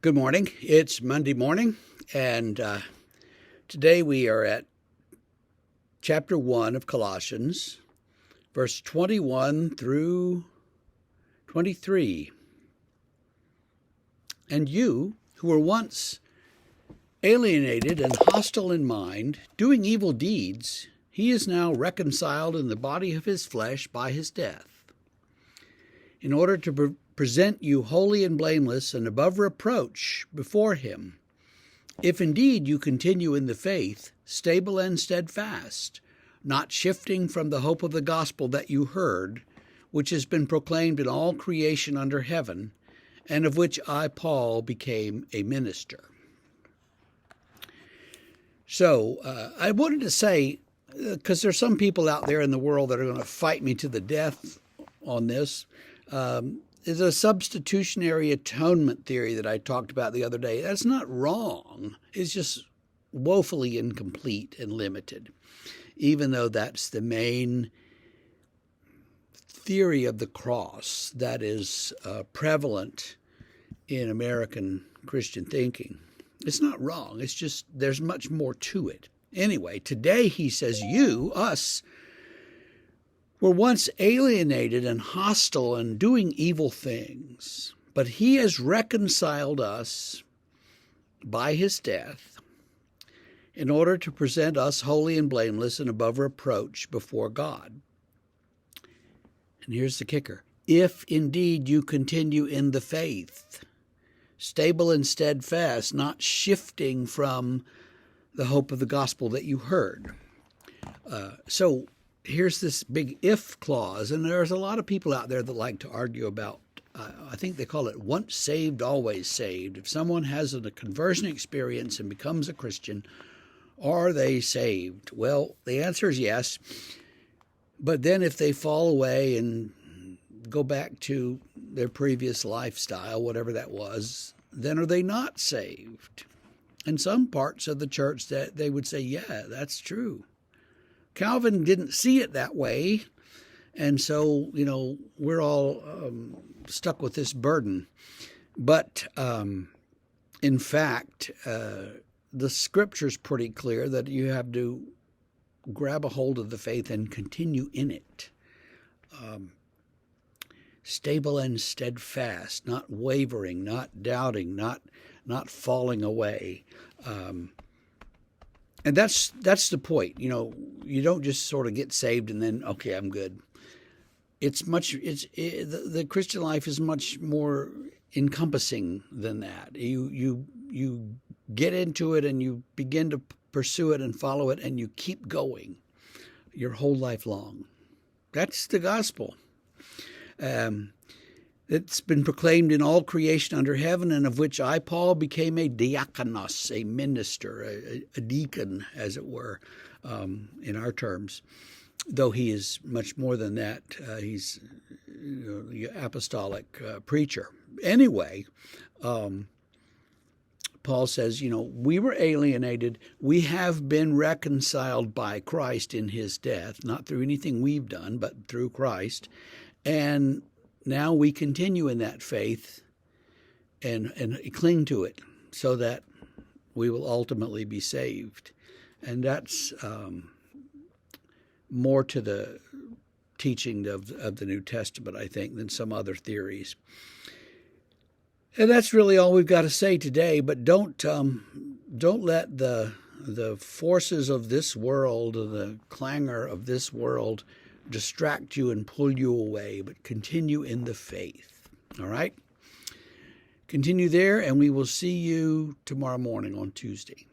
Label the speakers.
Speaker 1: Good morning. It's Monday morning, and today we are at chapter 1 of Colossians, verse 21 through 23. And you, who were once alienated and hostile in mind, doing evil deeds, he is now reconciled in the body of his flesh by his death, in order to present you holy and blameless and above reproach before him, if indeed you continue in the faith, stable and steadfast, not shifting from the hope of the gospel that you heard, which has been proclaimed in all creation under heaven, and of which I, Paul, became a minister. So I wanted to say, because there's some people out there in the world that are going to fight me to the death on this, is a substitutionary atonement theory that I talked about the other day. That's not wrong. It's just woefully incomplete and limited, even though that's the main theory of the cross that is prevalent in American Christian thinking. It's not wrong. It's just there's much more to it. Anyway, today he says you, us, were once alienated and hostile and doing evil things, but he has reconciled us by his death in order to present us holy and blameless and above reproach before God. And here's the kicker. If indeed you continue in the faith, stable and steadfast, not shifting from the hope of the gospel that you heard. So here's this big if clause, and there's a lot of people out there that like to argue about, I think they call it once saved, always saved. If someone has a conversion experience and becomes a Christian, are they saved? Well, the answer is yes. But then if they fall away and go back to their previous lifestyle, whatever that was, then are they not saved? And some parts of the church that they would say, yeah, that's true. Calvin didn't see it that way, and so, we're all stuck with this burden. But in fact, the Scripture's pretty clear that you have to grab a hold of the faith and continue in it. Stable and steadfast, not wavering, not doubting, not falling away. And that's the point. You don't just sort of get saved and then, okay, I'm good. The Christian life is much more encompassing than that. You get into it and you begin to pursue it and follow it, and you keep going your whole life long. That's the gospel. It's been proclaimed in all creation under heaven, and of which I, Paul, became a diakonos, a minister, a deacon, as it were, in our terms, though he is much more than that. He's the apostolic preacher. Anyway, Paul says, we were alienated. We have been reconciled by Christ in his death, not through anything we've done, but through Christ. And now we continue in that faith and cling to it so that we will ultimately be saved. And that's more to the teaching of the New Testament, I think, than some other theories. And that's really all we've got to say today. But don't let the forces of this world, the clangor of this world, distract you and pull you away, but continue in the faith. All right? Continue there, and we will see you tomorrow morning on Tuesday.